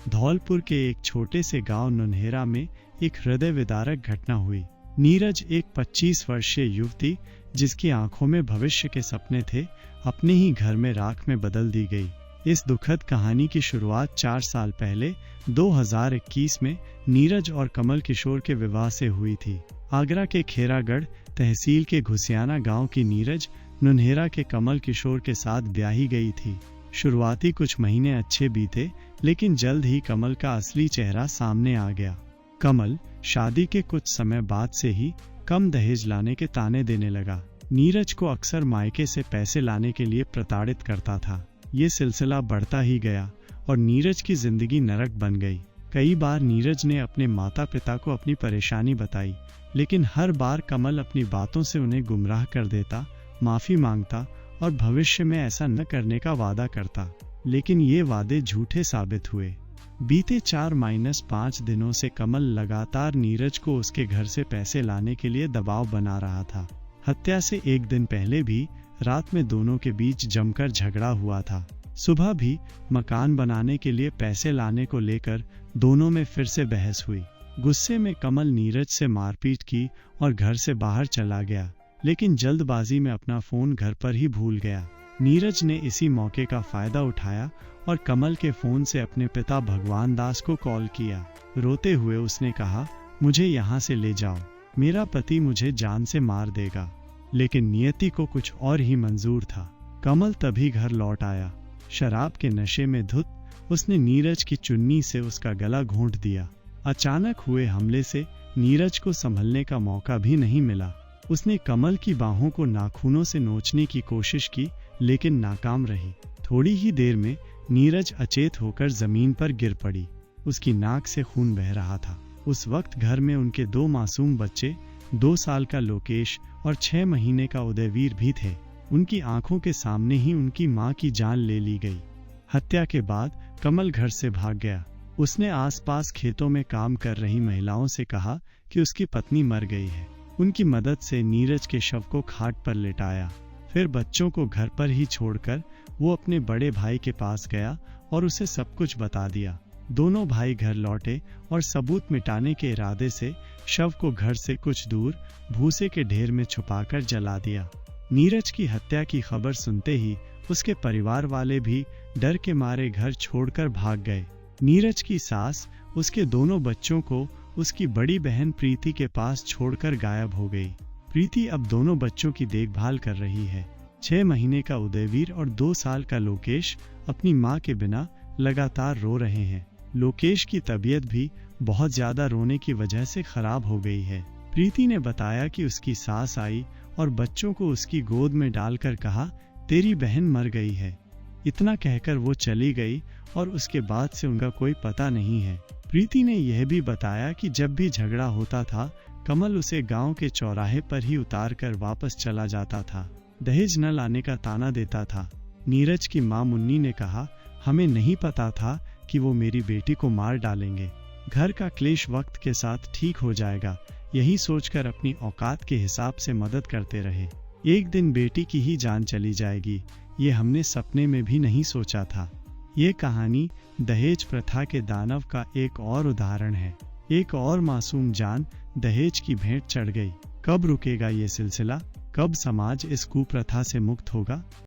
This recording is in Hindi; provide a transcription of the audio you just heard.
धौलपुर के एक छोटे से गांव नुनहेरा में एक हृदय विदारक घटना हुई। नीरज, एक 25 वर्षीय युवती जिसकी आंखों में भविष्य के सपने थे, अपने ही घर में राख में बदल दी गई। इस दुखद कहानी की शुरुआत 4 साल पहले 2021 में नीरज और कमल किशोर के विवाह से हुई थी। आगरा के खेरागढ़ तहसील के घुसियाना गांव की नीरज नुनहेरा के कमल किशोर के साथ ब्याही गई थी। शुरुआती कुछ महीने अच्छे बीते, लेकिन जल्द ही कमल का असली चेहरा सामने आ गया। कमल शादी के कुछ समय बाद से ही कम दहेज लाने के ताने देने लगा। नीरज को अक्सर मायके से पैसे लाने के लिए प्रताड़ित करता था। ये सिलसिला बढ़ता ही गया और नीरज की जिंदगी नरक बन गई। कई बार नीरज ने अपने माता पिता को अपनी परेशानी बताई, लेकिन हर बार कमल अपनी बातों से उन्हें गुमराह कर देता, माफी मांगता और भविष्य में ऐसा न करने का वादा करता। लेकिन ये वादे झूठे साबित हुए। बीते 4-5 दिनों से कमल लगातार नीरज को उसके घर से पैसे लाने के लिए दबाव बना रहा था। हत्या से एक दिन पहले भी रात में दोनों के बीच जमकर झगड़ा हुआ था। सुबह भी मकान बनाने के लिए पैसे लाने को लेकर दोनों में फिर से बहस हुई। गुस्से में कमल नीरज से मारपीट की और घर से बाहर चला गया, लेकिन जल्दबाजी में अपना फोन घर पर ही भूल गया। नीरज ने इसी मौके का फायदा उठाया और कमल के फोन से अपने पिता भगवान दास को कॉल किया। रोते हुए उसने कहा, मुझे यहाँ से ले जाओ, मेरा पति मुझे जान से मार देगा। लेकिन नियति को कुछ और ही मंजूर था। कमल तभी घर लौट आया। शराब के नशे में धुत उसने नीरज की चुन्नी से उसका गला घोंट दिया। अचानक हुए हमले से नीरज को संभलने का मौका भी नहीं मिला। उसने कमल की बाहों को नाखूनों से नोचने की कोशिश की, लेकिन नाकाम रही। थोड़ी ही देर में नीरज अचेत होकर जमीन पर गिर पड़ी। उसकी नाक से खून बह रहा था। उस वक्त घर में उनके 2 मासूम बच्चे, 2 साल का लोकेश और 6 महीने का उदयवीर भी थे। उनकी आंखों के सामने ही उनकी मां की जान ले ली गई। हत्या के बाद कमल घर से भाग गया। उसने आसपास खेतों में काम कर रही महिलाओं से कहा कि उसकी पत्नी मर गई है। उनकी मदद से नीरज के शव को खाट पर लेटाया। फिर बच्चों को घर पर ही छोड़कर वो अपने बड़े भाई के पास गया और उसे सब कुछ बता दिया। दोनों भाई घर लौटे और सबूत मिटाने के इरादे से शव को घर से कुछ दूर भूसे के ढेर में छुपाकर जला दिया। नीरज की हत्या की खबर सुनते ही उसके परिवार वाले भी डर के मारे घर छोड़कर भाग गए। नीरज की सास उसके दोनों बच्चों को उसकी बड़ी बहन प्रीति के पास छोड़कर गायब हो गई। प्रीति अब दोनों बच्चों की देखभाल कर रही है। 6 महीने का उदयवीर और 2 साल का लोकेश अपनी मां के बिना लगातार रो रहे हैं। लोकेश की तबीयत भी बहुत ज्यादा रोने की वजह से खराब हो गई है। प्रीति ने बताया कि उसकी सास आई और बच्चों को उसकी गोद में डालकर कहा, तेरी बहन मर गई है। इतना कहकर वो चली गई और उसके बाद से उनका कोई पता नहीं है। प्रीति ने यह भी बताया कि जब भी झगड़ा होता था, कमल उसे गांव के चौराहे पर ही उतार कर वापस चला जाता था। दहेज न लाने का ताना देता था। नीरज की मां मुन्नी ने कहा, हमें नहीं पता था कि वो मेरी बेटी को मार डालेंगे। घर का क्लेश वक्त के साथ ठीक हो जाएगा, यही सोचकर अपनी औकात के हिसाब से मदद करते रहे। एक दिन बेटी की ही जान चली जाएगी, ये हमने सपने में भी नहीं सोचा था। ये कहानी दहेज प्रथा के दानव का एक और उदाहरण है। एक और मासूम जान दहेज की भेंट चढ़ गई। कब रुकेगा ये सिलसिला? कब समाज इस कुप्रथा से मुक्त होगा?